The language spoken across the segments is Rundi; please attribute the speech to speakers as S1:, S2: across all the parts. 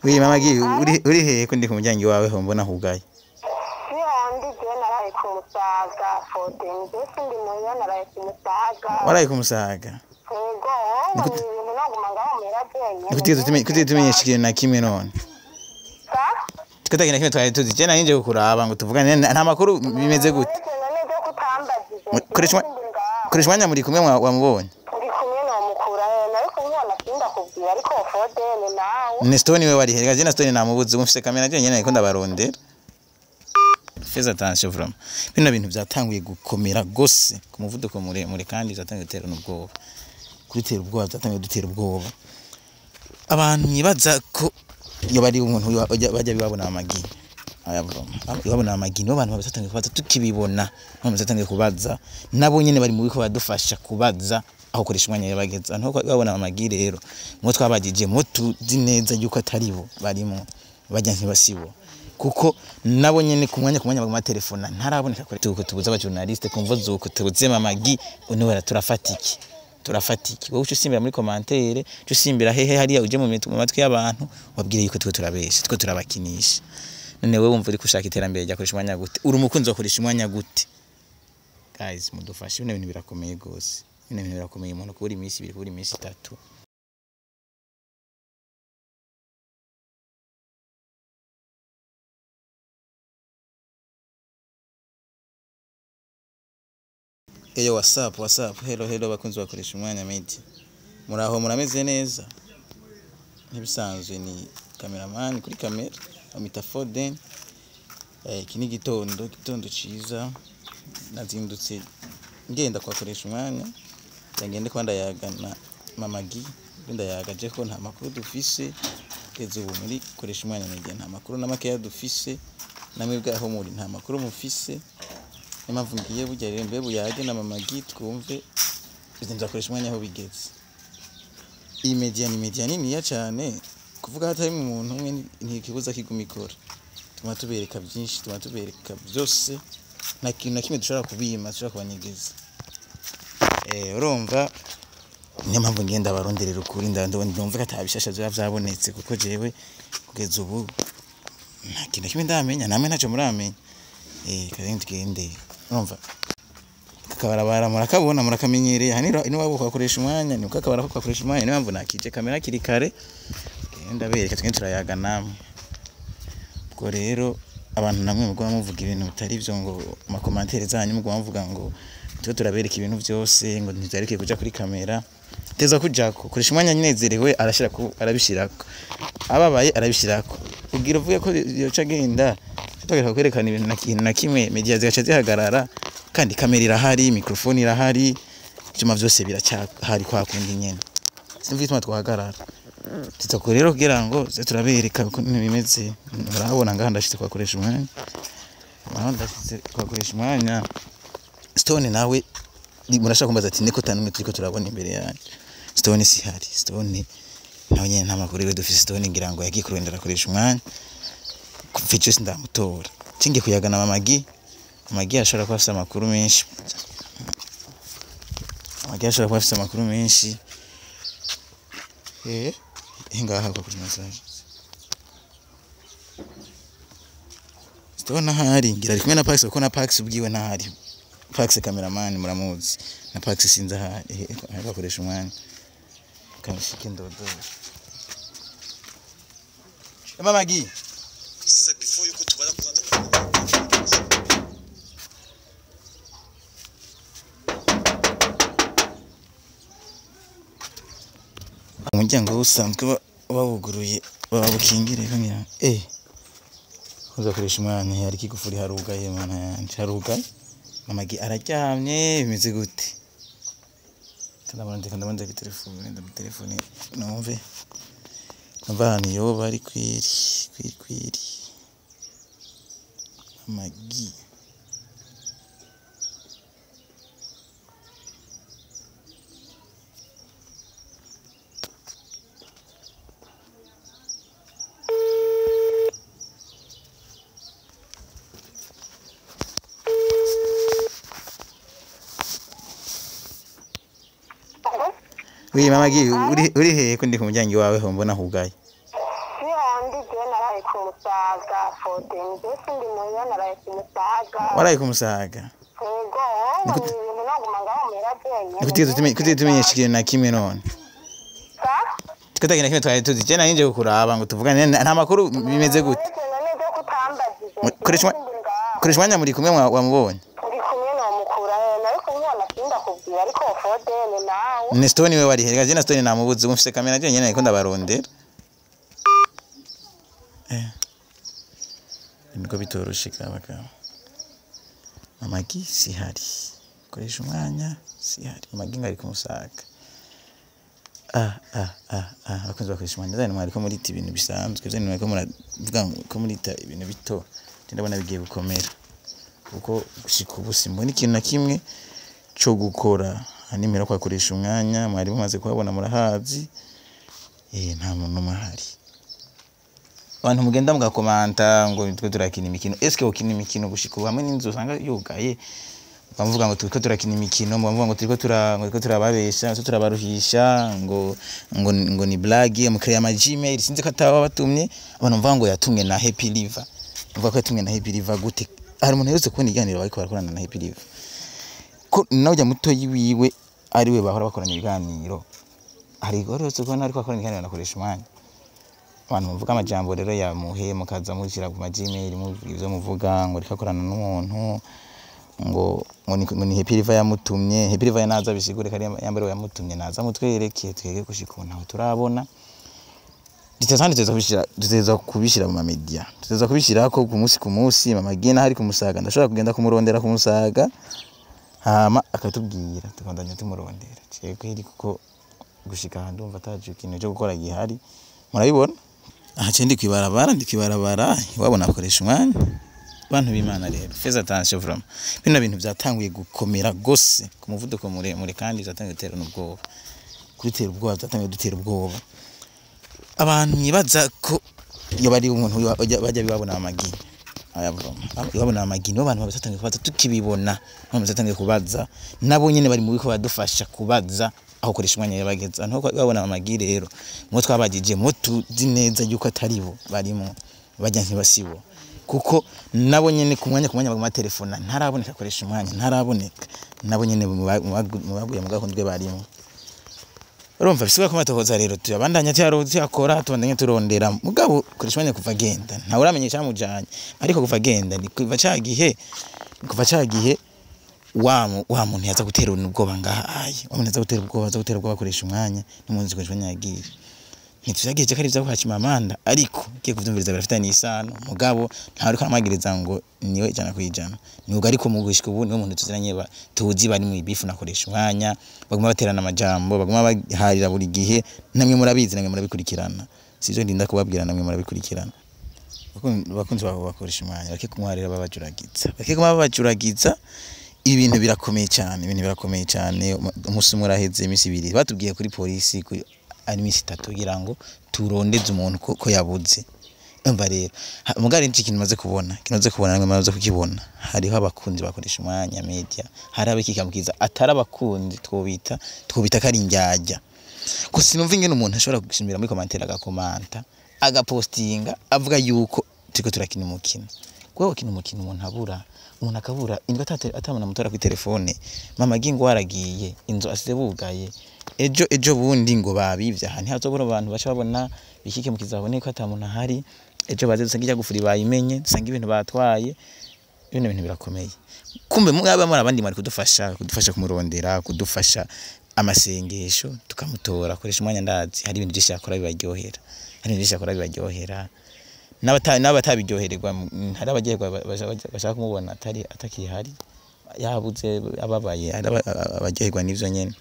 S1: Oui mama gi uri he ko ndi ku muryango wawe ho mbona hugaye.
S2: Ni handi je naraye ku Musaga fodenje sindi mu yo naraye ku Musaga.
S1: Waraye ku Musaga.
S2: Ego ni naguma ngaho mera byenye.
S1: Kuti tumenyeshikire na kimwe none. Tukatagina kimwe twaye tuzi je nanje gukuraba ngo tuvugane nta makuru bimeze gute. Koreshumwanya muri kumwe wamubonye.
S2: Ndi kumwe no mukura nari kumubona kinda kubwira ariko fodene nawe.
S1: Nestoni we wari herega je Nestoni namubuze umfise kamera je nyene ariko ndabarondera. Fais attention vraiment. Bino bintu byatanguye gukomera gose ku muvuduko muremure kandi byatanguye gutera n'ubwoba. Kubitera ubwoba byatanguye dutera ubwoba. Abantu nibaza ko iyo bari umuntu bajya bibabona amagi. Aya vraiment. Bibabona amagi no abantu bazatanguye kubaza tukibibona. None bazatanguye kubaza nabo nyene bari mu biko badufasha kubaza aho koreshumwanya yabageza. Nko babona amagi rero. Mwo twabagije mwo tuzi neza yuko atari bo barimo bajya ntibasibo. Kuko nabo nyene ku mwanya baguma telefona ntaraboneka kuri tuko tubuza aba journaliste kumvo zuko tubuze mamagi unwera turafatiki wowe usimbira muri commentaire usimbira hehe hariya uje mu matwi y'abantu wabwire yuko tuko turabesha tuko turabakinisha none wewe wumva uri kushaka iterambere rya koreshumwanya gute uri umukunzi wa koreshumwanya gute guys mudufashe bino bintu birakomeye gose bino bintu birakomeye umuntu kubura iminsi 2 kubura iminsi 3 Eyo WhatsApp hello bakunzi bakoresha umwanya media muraho murameze neza ntibisanzwe ni cameraman kuri kamera amita Foden kini gitondo ciza nazindutse ngenda kwakoresha umwanya yangende kwanda yagana mamagi ngenda yagaje ko nta makuru dufise keze ubu muri koresha umwanya media nta makuru namake dufise namwe aho muri nta makuru mufise impamvu ngiye burya rero mbe buyage na mamagi twumve bizinza koresha umwanya aho bigeze iyi media ni media nini ya cyane kuvuga hatari mu muntu umwe ntikibuza kigumikora tuma tubereka byinshi tuma tubereka byose nta kintu na kimwe dushobora kubima dushobora kubanyegeza urumva niyo mpamvu ngenda baronderera ukuri ndumva katabishasha byabonetse kuko jewe kugeza ubu nta kintu kimwe ndamenya namwe ntacyo muramenya kandi tugende urumva kabarabara murakabona murakamenyereye hanira ino wabo kwakoresha umwanya ni ukakabara ko kwakoresha umwanya niyo mpamvu nakije kamera kiri kare ndabereka twenge turayaga namwe ubwo rero abantu namwe mugwa muvuga ibintu bitari byo ngo ma commentaire zanyu mugwa muvuga ngo twe turabereka ibintu byose ngo ntizareke kuja kuri kamera teza kujako koresha umwanya nyenezerewe arabishirako ababaye arabishirako ugira uvuye ko yoca genda tugera kwerekana ibintu na kimwe media zigaca zihagarara kandi kamera irahari microphone irahari cyuma byose biracyahari kwa kundi nyene simvituma twahagarara titako rero kugira ngo ze turabereka uko bimeze urabona ngaha ndashitse kwakoresha umwanya kwakoresha umwanya Stone nawe murashaka kumbaza ati niko tanumwe turiko turabona imbere yanyu Stone si hari Stone nawe nyene nta makuru dufise Stone ngira ngo yagikurondera koresha umwanya kuficho sindamutora cinge kuyagana mamagi ashobora kuba afite amakuru menshi ngaha kwa kuri message Stone hari ngira ari kumwe na Pax kuko na Pax ubwiwe ntahari Pax cameraman muramuzi na Pax sinza hari bakoresha umwanya kamishike ndodo mamagi before yuko tubaza kubanza umuryango usanzwe babuguruye babukingire kamera uzakoresha umwanya yari kigufuri harugaye mana yanje harugaye mamagi araryamye bimeze gute ndabonze telefone numve abantu yo bari kwiri mamagi Oui mamagi uri he ko ndi ku muryango wawe ho mbona hugaye
S2: Ni handi fote mbese ndi muyo naraye kumusaga
S1: waraye kumusaga
S2: yego wowe ni ibintu naguma ngaho mera byenye
S1: kuti tumenyesha ikintu na kimwe none tukatagina kimwe twari tuzi je nanje kukuraba ngo tuvugane nta makuru bimeze gute koreshumwanya muri kumwe wamubonye
S2: ndi kumwe no mukura nari kumubona kinda kubwira ariko fote ni nawe
S1: ni Stone we wari herega je na Stone namubuze umfise kamera je nyene ko ndabarondera niko bitoroshika abagabo amagi sihari koreshumwanya sihari amagi ngari kumusaga abakunzi bakoreshumwanya zane mwari ko muri ibintu bisanzwe zane mwari ko muravuga ko muri ibintu bito ndabona bigiye gukomera kuko gushika ubu simbona ikintu na kimwe cyo gukora animera kwa koreshumwanya mwari mumaze kuhabona murahazi nta muntu mahari abantu mugenda mugakomanta ngo twe turakina imikino eske ukina imikino gushika hamwe n'inzu usanga yugaye bavuga ngo twe turakina imikino bavuga ngo turiko turababesha turabaruhisha ngo ni blague mu create ama Gmail sinzi ko atawa batumye abantu mvuga ngo yatumwe na Happy Liver mvuga ko yatumwe na Happy Liver gute hari umuntu yose kubona iganiro bariko barakorana na Happy Liver ko nawe muto yiwiwe ari we bahora bakorana ibiganiro hari gorose ko nariko akorana ibiganiro na koreshumwanya abantu muvuga amajambo rero ya muhe mukaza muzira ku ma Gmail ivyo muvuga ngo rikakorana n'umuntu ngo ni Happy Liver yamutumye Happy Liver naza bisigure kari yambere yamutumye naza mutwereke twege gushikuna aho turabona tuteza kubishira mu media tuteza kubishira ko ku munsi mama gena hari kumusaga ndashobora kugenda kumurondera kumusaga hama akatubwira tukandanya tumurondera ceko iri kuko gushika ndumva taje ikintu cyo gukora gihari murabibona aha ndi kwibarabara wabona akoresha umwanya bantu b'Imana rero feza attention vraiment bino bintu byatanguye gukomera gose ku muvuduko muremure kandi byatangiye gutera n'ubwoba kubitera ubwoba byatangiye dutera ubwoba abantu nibaza ko iyo bari umuntu bajya bibabona amagi babona amagi no abantu bazatangiye kubaza tukibibona abantu bazatangiye kubaza nabo nyene bari mu biko badufasha kubaza aho koreshumwanya yabageza nto babona amagi rero mwo twabagije mwo tuzi neza yuko atari bo barimo bajya ntibasibo kuko nabo nyene kumwanya baguma telefona ntaraboneka koreshumwanya ntaraboneka nabo nyene mubaguye mu gahundwe barimo urumva bisiga ko matohoza rero tuyabandanya tuyakora tubandanye turondera mugabo koreshumwanya kuva genda nta uramenyesha mujanye ariko kuva genda ni kuva cagihe wa muntu yaza gutera ubwoba ngahaye wa muntu yaza gutera ubwoba koreshumwanya n'umunsi koreshumwanya yagiye ntituzagiye cyakari bya kwakima amanda ariko kiye kuvyumviriza birafitanye isano mugabo nta ariko amagiriza ngo niwe ijana kwijana niwe ariko mugushika ubu niwe muntu tuziranye tuzi bari mu bifu nakoresha umwanya baguma baterana amajambo baguma baharira buri gihe namwe murabizi namwe murabikurikirana sivyo ndinda kubabwira namwe murabikurikirana bakunzi babo bakoresha umwanya bake kumwarira babajuragiza ibintu birakomeye cyane umunsi muraheze imisi 2 batubwiye kuri polisi ari imisi 3 kugira ngo turondeze umuntu ko yabuze umva rero mugari nti kintu maze kubona namwe maze kukibona hariho abakunzi bakoresha umwanya media hari abikikamukiza atari abakunzi twobita kari njyajya ko sinumva ingene umuntu ashobora gushimira muri commentaire agakomanta agapostinga avuga yuko tiko turakina umukino kwewe kina umukino umuntu akabura indwa atamana mutora ku telefone mama gingo waragiye inzo asize bugaye ejo bundi ngo babivya hani hazobura abantu bacha babona bikike mukizabone ko atamuntu hari ejo baze dusanga gufuri bayimenye dusanga ibintu batwaye ibintu birakomeye kumbe mwaba muri abandi mari kudufasha kumurondera kudufasha amasengesho tukamutora koresha umwanya ndazi hari ibintu byinshi yakora bibajyohera n'abatabiryohererwa hari abagerwa bashaka kumubona atakiri hari yabuze ababaye abagerwa n'ivyo nyene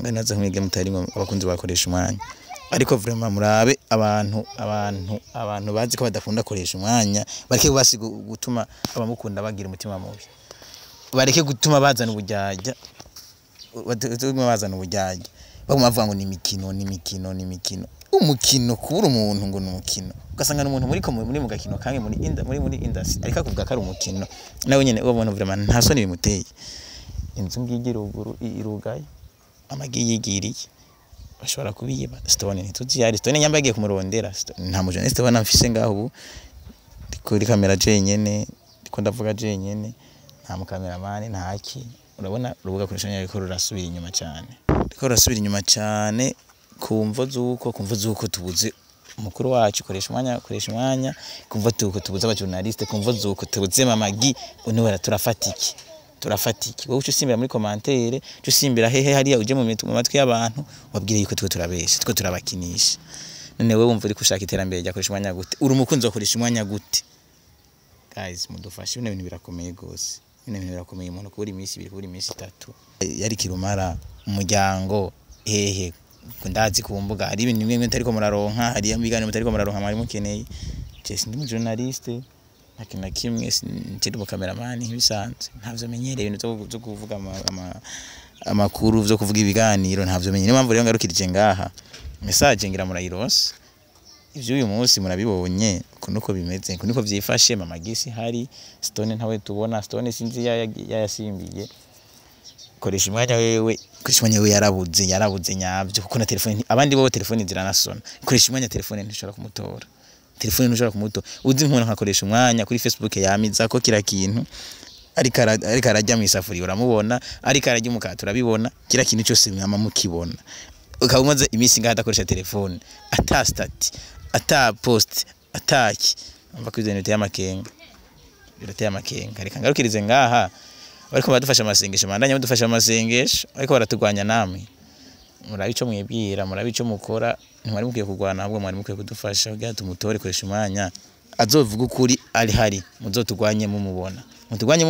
S1: ngo naza mwige mutari abakunzi bakoresha umwanya ariko vraiment murabe abantu bazi ko badakunda koresha umwanya bareke basi gutuma abamukunda bagira umutima mubi bareke gutuma bazana ubujyajya baguma bavuga ngo ni imikino umukino kubura umuntu ngo n'umukino ugasanga n'umuntu muri mu gakino kange muri industry ariko kuvuga ko ari umukino nawe nyene ubona vraiment nta soni bimuteye inzu ngigira uguru irugaye amagi yigiriye bashobora kubiyiba Stone ntituzi yari Stone nyambagiye kumurondera nta mujane Stone mfise ngaho ubu kuri kamera jenyene ndiko ndavuga jenyene nta mukameramani ntaki urabona urubuga koreshumwanya ariko rurasubira inyuma cyane kumvo zuko tubuze umukuru wacu koreshumwanya kumva tubuze abajournaliste kumva zuko tubuze mamagi une wera turafatiki wowe usimbira muri commentaire usimbira hehe hariya uje mu matwi y'abantu wabwire yuko twe turabesha twe turabakinisha none wewe wumva uri kushaka iterambere rya koreshumwanya gute uri umukunzi wa koreshumwanya gute guys mudufashe bino bintu birakomeye gose birakomeye umuntu kubura iminsi 2 kubura iminsi 3 yari kirumara umuryango hehe ndazi ku mbuga hari ibintu bimwe ntariko muraronka hari ibiganiro mutariko muraronka mwari mukeneye je sindi mu journaliste nakina kimwe ntiri mu cameraman ibisanzwe ntavyo menyereye ibintu zo kuvuga amakuru byo kuvuga ibiganiro ntavyo menyereye impamvu rero ngarukirije ngaha message ngira murayirose ivyo uyu munsi murabibonye kunuko bimeze kunuko vyifashe mama gisi hari Stone ntawe tubona Stone sinzi yayasimbiye koreshumwanya wewe yarabuze nyavyo kuko na telefone abandi bo telefone ziranasona koreshumwanya telefone ntishobora kumutora uzi umuntu nkakoresha umwanya kuri Facebook yamiza ko kira kintu ariko arajya mu isafuri uramubona ariko arajya umukata urabibona kira kintu cyose mwama mukibona ukabumaze iminsi ngaha adakoresha telefone ata stat ata post ataki umva ko ibintu biteye amakenga reka ngarukirize ngaha bariko badufasha amasengesho mandanya badufasha amasengesho ariko baratugwanya namwe murabico mwibwira murabico mukora ntwari mukwiye kugwana ahubwo mwari mukwiye kudufasha kugira tumutore koreshumwanya azovuga ukuri ari hari muzotugwanye mumubona mutugwanye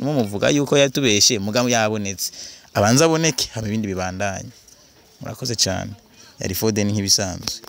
S1: mumuvuga yuko yatubeshe mugamu yabonetse abanza aboneke haba ibindi bibandanye murakoze cyane yari Foden nk'ibisanzwe